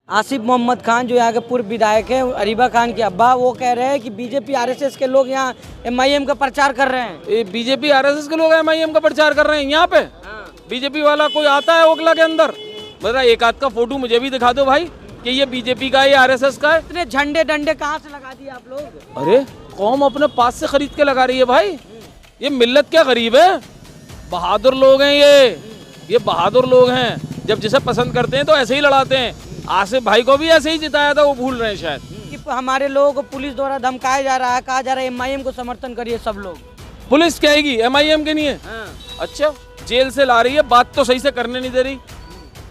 आसिफ मोहम्मद खान जो यहाँ के पूर्व विधायक हैं, अरीबा खान के अब्बा, वो कह रहे हैं कि बीजेपी आरएसएस के लोग यहाँ एमआईएम का प्रचार कर रहे हैं। ये बीजेपी आरएसएस के लोग एमआईएम का प्रचार कर रहे हैं यहाँ पे। बीजेपी वाला कोई आता है ओखला के अंदर, मतलब एक आध का फोटो मुझे भी दिखा दो भाई कि ये बीजेपी का है, ये आरएसएस का है। इतने झंडे डंडे कहाँ से लगा दिए आप लोग? अरे कौम अपने पास से खरीद के लगा रही है भाई। ये मिल्लत क्या गरीब है, बहादुर लोग हैं ये बहादुर लोग हैं। जब जिसे पसंद करते हैं तो ऐसे ही लड़ाते हैं। आसिफ भाई को भी ऐसे ही जिताया था, वो भूल रहे हैं शायद। कि हमारे लोगों को पुलिस द्वारा धमकाया जा रहा है, कहा जा रहा है एमआईएम को समर्थन करिए सब लोग। पुलिस कहेगी एमआईएम के नहीं है। अच्छा, जेल से ला रही है, बात तो सही से करने नहीं दे रही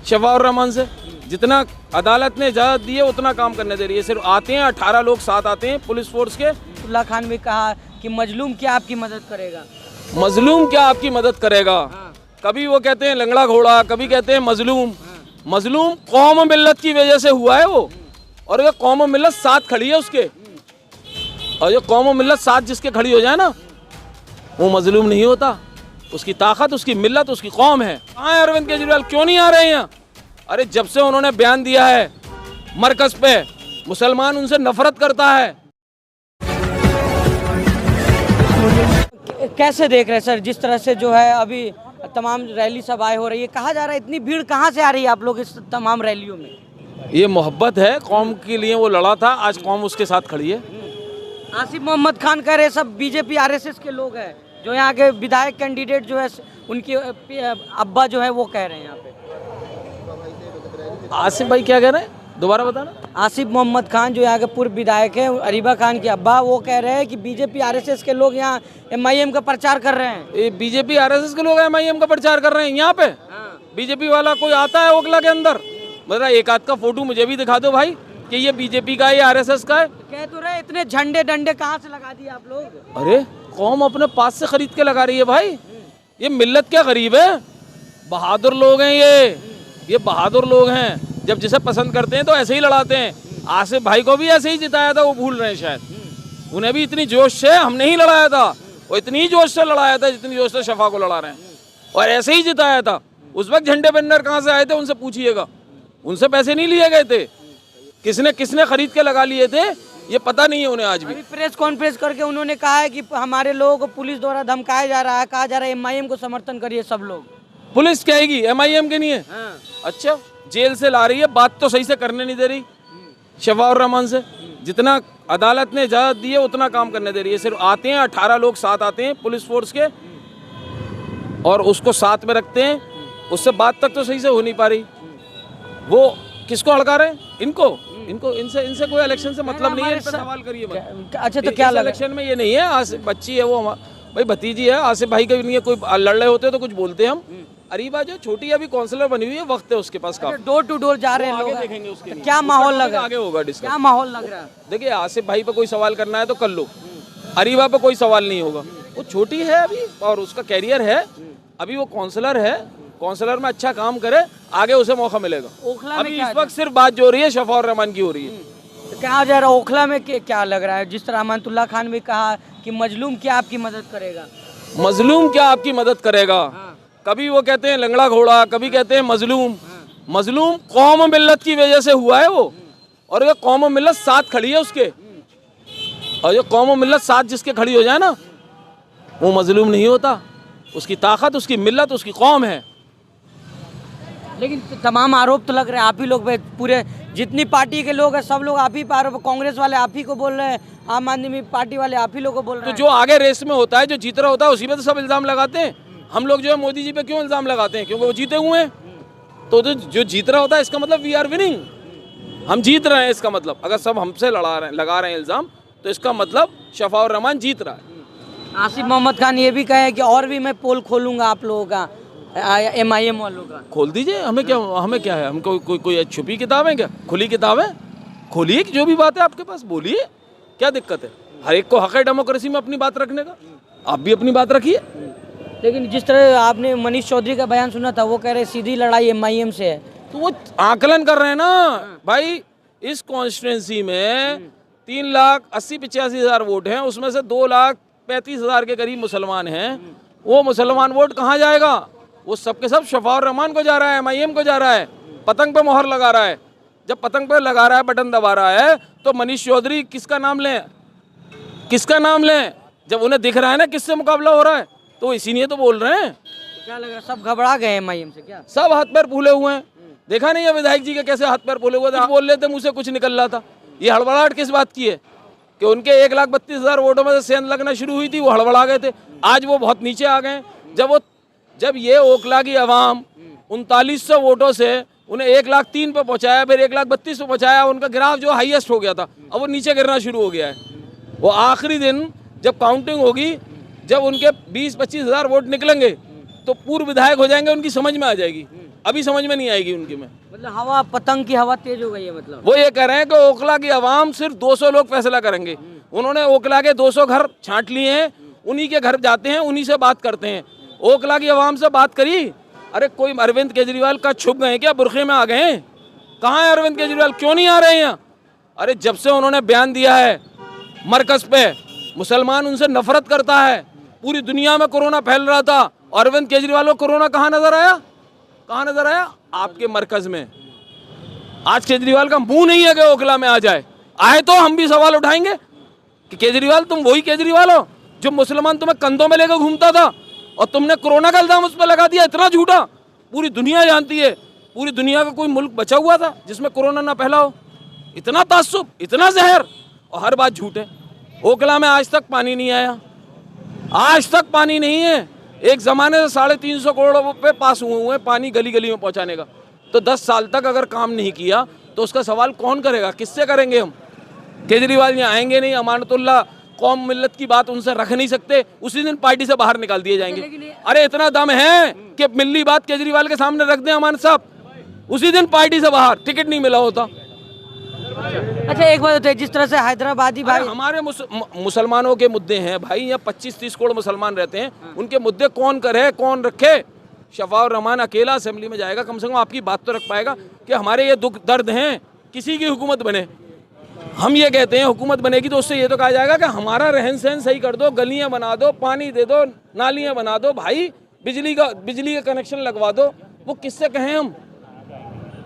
शफाउर रहमान से। जितना अदालत ने इजाजत दी है उतना काम करने दे रही है। सिर्फ आते हैं 18 लोग साथ आते हैं पुलिस फोर्स के। अब्दुल्ला खान भी कहा कि मजलूम क्या आपकी मदद करेगा। मजलूम क्या आपकी मदद करेगा। कभी वो कहते हैं लंगड़ा घोड़ा, कभी कहते हैं मजलूम। मजलूम कौम मिल्लत की वजह से हुआ है वो, और ये कौम मिल्लत साथ खड़ी है उसके। और ये कौम मिल्लत साथ जिसके खड़ी हो जाए ना, वो मजलूम नहीं होता। उसकी ताकत, उसकी मिल्लत, उसकी कौम है। कहाँ है अरविंद केजरीवाल, क्यों नहीं आ रहे हैं यहाँ? अरे जब से उन्होंने बयान दिया है मरकज पे, मुसलमान उनसे नफरत करता है। कैसे देख रहे हैं सर, जिस तरह से जो है अभी तमाम रैली सभाएं हो रही है, कहा जा रहा है इतनी भीड़ कहाँ से आ रही है आप लोग इस तमाम रैलियों में? ये मोहब्बत है, कौम के लिए वो लड़ा था, आज कौम उसके साथ खड़ी है। आसिफ मोहम्मद खान कह रहे सब बीजेपी आरएसएस के लोग हैं, जो यहाँ के विधायक कैंडिडेट जो है उनकी अब्बा जो है वो कह रहे हैं यहाँ पे। आसिफ भाई क्या कह रहे हैं, दोबारा बताना। आसिफ मोहम्मद खान जो यहाँ के पूर्व विधायक हैं, अरीबा खान के अब्बा, वो कह रहे हैं कि बीजेपी आरएसएस के लोग यहाँ एमआईएम का प्रचार कर रहे हैं। ये बीजेपी आरएसएस के लोग एमआईएम का प्रचार कर रहे हैं यहाँ पे। बीजेपी वाला कोई आता है ओखला के अंदर, मतलब एक आध का फोटो मुझे भी दिखा दो भाई कि ये बीजेपी का है, ये आरएसएस का है। कह तो रहे इतने झंडे डंडे कहाँ से लगा दिए आप लोग? अरे कौम अपने पास से खरीद के लगा रही है भाई। ये मिल्लत क्या गरीब है, बहादुर लोग हैं ये बहादुर लोग हैं। जब जिसे पसंद करते हैं तो ऐसे ही लड़ाते हैं। आसिफ भाई को भी ऐसे ही जिताया था, वो भूल रहे हैं शायद। उन्हें भी इतनी जोश से हमने ही लड़ाया था, वो इतनी जोश से लड़ाया था जितनी जोश से शफा को लड़ा रहे हैं, और ऐसे ही जिताया था। उस वक्त झंडे बैनर कहाँ से आए थे उनसे पूछिएगा, उनसे पैसे नहीं लिए गए थे। किसने खरीद के लगा लिए थे ये पता नहीं है उन्हें आज भी। प्रेस कॉन्फ्रेंस करके उन्होंने कहा है कि हमारे लोगों को पुलिस द्वारा धमकाया जा रहा है, कहा जा रहा है एमआईएम को समर्थन करिए सब लोग। पुलिस कहेगी एमआईएम के नहीं है। अच्छा, जेल से ला रही है, बात तो सही से करने नहीं दे रही शफाउर रहमान से। जितना अदालत ने इजाजत दी है उतना काम करने दे रही है। सिर्फ आते हैं 18 लोग साथ आते हैं पुलिस फोर्स के, और उसको साथ में रखते हैं। उससे बात तक तो सही से हो नहीं पा रही। वो किसको हड़का रहे हैं? इनको इनसे कोई इलेक्शन से मतलब नहीं है। इन पे सवाल करिए मत। अच्छा, तो क्या इलेक्शन में ये नहीं है। आसिफ बच्ची है वो, भाई भतीजी है, आसिफ भाई का भी नहीं है। कोई लड़ रहे होते तो कुछ बोलते हम। अरीबा जो छोटी अभी काउंसलर बनी हुई है, वक्त है उसके पास। डोर टू डोर जा रहे हैं लोग, देखेंगे उसके लिए क्या माहौल लग रहा है, आगे होगा डिस्कस। क्या माहौल लग रहा है? देखिए, आसिफ भाई पे कोई सवाल करना है तो कर लो, अरीबा पे कोई सवाल नहीं होगा। वो छोटी है अभी और उसका कैरियर है, अभी वो काउंसलर है। काउंसलर में अच्छा काम करे, आगे उसे मौका मिलेगा। अभी इस वक्त सिर्फ बात जो हो रही है शफाउर रहमान की हो रही है। तो क्या जा रहा है ओखला में, क्या लग रहा है? जिस तरह अमानतुल्लाह खान भी कहा कि मजलूम क्या आपकी मदद करेगा। मजलूम क्या आपकी मदद करेगा। कभी वो कहते हैं लंगड़ा घोड़ा, कभी कहते हैं मजलूम। मजलूम कौम मिल्लत की वजह से हुआ है वो, और ये कौम मिल्लत साथ खड़ी है उसके। और ये कौम मिल्लत साथ जिसके खड़ी हो जाए ना, वो मजलूम नहीं होता। उसकी ताकत, उसकी मिल्लत, उसकी कौम है। लेकिन तमाम आरोप तो लग रहे हैं आप ही लोग पे, पूरे जितनी पार्टी के लोग हैं सब लोग आप ही पे आरोप। कांग्रेस वाले आप ही को बोल रहे हैं, आम आदमी पार्टी वाले आप ही लोग को बोल रहे हैं। तो जो आगे रेस में होता है, जो जीत रहा होता है, उसी पे तो सब इल्जाम लगाते हैं। हम लोग जो है मोदी जी पे क्यों इल्जाम लगाते हैं? क्योंकि वो जीते हुए हैं। तो जो जीत रहा होता है इसका मतलब वी आर विनिंग, हम जीत रहे हैं इसका मतलब। अगर सब हमसे लगा रहे हैं इल्जाम, तो इसका मतलब शफाउर रहमान जीत रहा है। आसिफ मोहम्मद खान ये भी कहे कि और भी मैं पोल खोलूंगा आप लोगों का, एमआईएम वालों का। खोल दीजिए, हमें क्या है? हमको कोई छुपी किताब है क्या? खुली किताब है, खोलिए। जो भी बात है आपके पास बोलिए, क्या दिक्कत है? हर एक को हक है डेमोक्रेसी में अपनी बात रखने का, आप भी अपनी बात रखिए। लेकिन जिस तरह आपने मनीष चौधरी का बयान सुना था, वो कह रहे सीधी लड़ाई एमआईएम से है। तो वो आकलन कर रहे हैं ना भाई। इस कॉन्स्टिट्यूंसी में 3,80,85,000 वोट हैं, उसमें से 2,35,000 के करीब मुसलमान हैं। वो मुसलमान वोट कहाँ जाएगा? वो सब के सब शफाउर रहमान को जा रहा है, एमआईएम को जा रहा है, पतंग पे मोहर लगा रहा है। जब पतंग पे लगा रहा है, बटन दबा रहा है, तो मनीष चौधरी किसका नाम लें, किसका नाम लें? जब उन्हें दिख रहा है ना किससे मुकाबला हो रहा है, तो इसीलिए तो बोल रहे हैं। क्या लग रहा है सब घबरा गए एमआईएम से क्या? सब हाथ पैर फूले हुए हैं। देखा नहीं है विधायक जी के कैसे हाथ पैर फूले हुए थे? बोल रहे थे, मुंह से कुछ निकल रहा था। ये हड़बड़ाहट किस बात की है कि उनके 1,32,000 वोटों में से सेंध लगना शुरू हुई थी, वो हड़बड़ा गए थे। आज वो बहुत नीचे आ गए। जब ये ओखला की आवाम 3900 वोटों से उन्हें 1,03,000 पे पहुंचाया, फिर 1,32,000 पे पहुंचाया, उनका ग्राफ जो हाईएस्ट हो गया था, अब वो नीचे गिरना शुरू हो गया है। वो आखिरी दिन जब काउंटिंग होगी, जब उनके 20-25 हज़ार वोट निकलेंगे तो पूर्व विधायक हो जाएंगे, उनकी समझ में आ जाएगी। अभी समझ में नहीं आएगी उनकी में। मतलब हवा, पतंग की हवा तेज हो गई है मतलब। वो ये कह रहे हैं कि ओखला की आवाम सिर्फ 200 लोग फैसला करेंगे। उन्होंने ओखला के 200 घर छांट लिए हैं, उन्हीं के घर जाते हैं, उन्हीं से बात करते हैं। ओखला की आवाम से बात करी? अरे कोई अरविंद केजरीवाल का छुप गए क्या, बुरखे में आ गए हैं? कहाँ है अरविंद केजरीवाल, क्यों नहीं आ रहे हैं यहाँ? अरे जब से उन्होंने बयान दिया है मरकज पे, मुसलमान उनसे नफरत करता है, पूरी दुनिया में कोरोना फैल रहा था, अरविंद केजरीवाल को कोरोना कहाँ नजर आया? कहाँ नजर आया? आपके मरकज में। आज केजरीवाल का मुंह नहीं है कि ओखला में आ जाए। आए तो हम भी सवाल उठाएंगे कि केजरीवाल तुम वही केजरीवाल हो जो मुसलमान तुम्हें कंधों में लेकर घूमता था और तुमने कोरोना का इल्जाम उस पर लगा दिया। इतना झूठा, पूरी दुनिया जानती है। पूरी दुनिया का कोई मुल्क बचा हुआ था जिसमें कोरोना ना फैला हो? इतना ताज्जुब, इतना जहर, और हर बात झूठ है। ओखला में आज तक पानी नहीं आया, आज तक पानी नहीं है। एक जमाने से 350 करोड़ रुपए पास हुए हैं पानी गली गली में पहुंचाने का। तो 10 साल तक अगर काम नहीं किया तो उसका सवाल कौन करेगा, किससे करेंगे हम? केजरीवाल यहाँ आएंगे नहीं, अमानतुल्लाह कौम मिल्लत की बात उनसे रख नहीं सकते, उसी दिन पार्टी से बाहर निकाल दिए जाएंगे। अरे इतना दम है कि मिल्ली बात केजरीवाल के सामने रख दें अमान साहब, उसी दिन पार्टी से बाहर, टिकट नहीं मिला होता। अच्छा एक बात होती है, जिस तरह से हैदराबादी भाई, हमारे मुसलमानों के मुद्दे हैं भाई, यहाँ 25-30 करोड़ मुसलमान रहते हैं, उनके मुद्दे कौन करे, कौन रखे? शफाउर रहमान अकेला असेंबली में जाएगा, कम से कम आपकी बात तो रख पाएगा कि हमारे ये दुख दर्द हैं, किसी की हुकूमत बने। हम ये कहते हैं हुकूमत बनेगी तो उससे ये तो कहा जाएगा कि हमारा रहन सहन सही कर दो, गलियां बना दो, पानी दे दो, नालियां बना दो, भाई बिजली का कनेक्शन लगवा दो। वो किससे कहें हम?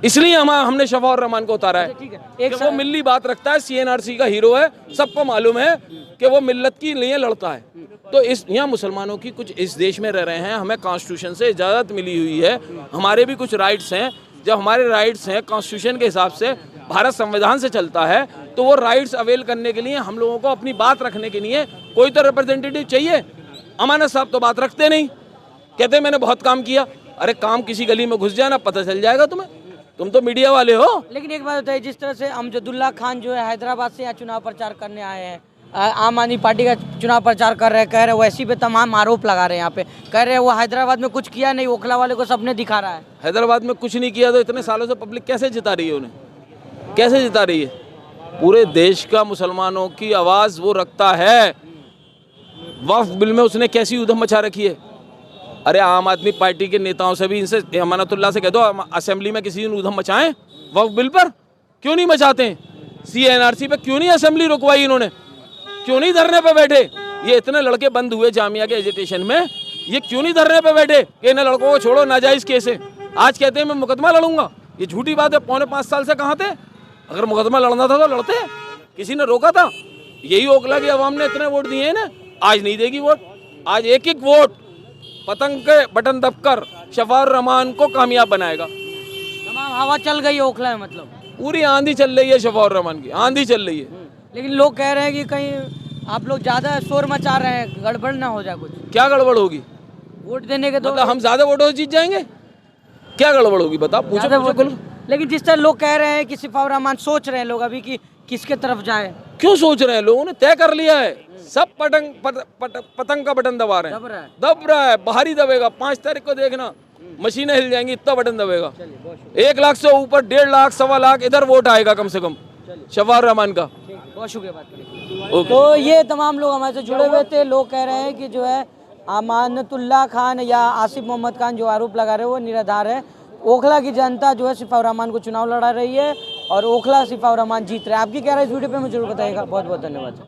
इसलिए हमने शफाउर रहमान को उतारा है। ठीक है, एक वो मिल्ली बात रखता है, CNRC का हीरो है, सबको मालूम है कि वो मिल्लत के लिए लड़ता है। तो इस यहाँ मुसलमानों की कुछ इस देश में रह रहे हैं, हमें कॉन्स्टिट्यूशन से इजाज़त मिली हुई है, हमारे भी कुछ राइट्स हैं। जब हमारे राइट्स हैं कॉन्स्टिट्यूशन के हिसाब से, भारत संविधान से चलता है, तो वो राइट्स अवेल करने के लिए हम लोगों को अपनी बात रखने के लिए कोई तो रिप्रेजेंटेटिव चाहिए। अमानत साहब तो बात रखते नहीं, कहते मैंने बहुत काम किया। अरे काम किसी गली में घुस जाना, पता चल जाएगा तुम्हें, तुम तो मीडिया वाले हो। लेकिन एक बात होता है, जिस तरह से अमजदुल्ला खान जो है हैदराबाद से यहाँ चुनाव प्रचार करने आए हैं, आम आदमी पार्टी का चुनाव प्रचार कर रहे हैं, कह रहे हैं वैसी पे तमाम आरोप लगा रहे हैं, यहाँ पे कह रहे हैं वो हैदराबाद में कुछ किया नहीं, ओखला वाले को सपने दिखा रहा है। हैदराबाद में कुछ नहीं किया तो इतने सालों से पब्लिक कैसे जिता रही है उन्हें? कैसे जिता रही है? पूरे देश का मुसलमानों की आवाज़ वो रखता है। वक्फ बिल में उसने कैसी उधम मचा रखी है। अरे आम आदमी पार्टी के नेताओं से भी, इनसे अमानतुल्लाह से कह दो असेंबली में किसी दिन उधम मचाएं वक्फ बिल पर, क्यों नहीं मचाते हैं? CNRC पे क्यों नहीं असेंबली रुकवाई इन्होंने? क्यों नहीं धरने पे बैठे? ये इतने लड़के बंद हुए जामिया के एजुटेशन में, ये क्यों नहीं धरने पे बैठे कि इन लड़कों को छोड़ो, नाजायज़ केस है? आज कहते हैं मैं मुकदमा लड़ूंगा, ये झूठी बात है। 4.25 साल से कहाँ थे? अगर मुकदमा लड़ना था तो लड़ते, किसी ने रोका था? यही ओखला की आवाम ने इतने वोट दिए हैं ना, आज नहीं देगी वोट। आज एक एक वोट पतंग के बटन दबकर शफाउर रहमान को कामयाब बनाएगा। तमाम हवा चल गई है ओखला में, मतलब पूरी आंधी चल रही है शफाउर रहमान की, आंधी चल रही है। लेकिन लोग कह रहे हैं कि कहीं आप लोग ज्यादा शोर मचा रहे हैं, गड़बड़ ना हो जाए कुछ। क्या गड़बड़ होगी? वोट देने के मतलब हम ज्यादा वोटों से जीत जाएंगे? क्या गड़बड़ होगी बताओ, पूछो। लेकिन जिस तरह लोग कह रहे हैं कि शफाउर रहमान, सोच रहे हैं लोग अभी कि किसके तरफ जाए। क्यों सोच रहे हैं? लोगों ने तय कर लिया है, सब पतंग का बटन दबा रहे हैं, दब रहा है, बाहरी दबेगा। 5 तारीख को देखना, मशीनें हिल जाएंगी, इतना बटन दबेगा। 1 लाख से ऊपर 1.5 लाख 1.25 लाख इधर वोट आएगा कम से कम शफाउर रहमान का। बहुत शुक्रिया बात करने। तो ये तमाम लोग हमारे से जुड़े हुए थे। लोग कह रहे हैं कि जो है अमानतुल्लाह खान या आसिफ मोहम्मद खान जो आरोप लगा रहे हैं वो निराधार है। ओखला की जनता जो है शफाउर रहमान को चुनाव लड़ा रही है और ओखला शफाउर रहमान जीत रहे हैं। आपकी क्या राय इस वीडियो पे मुझे जरूर बताइएगा। बहुत बहुत धन्यवाद।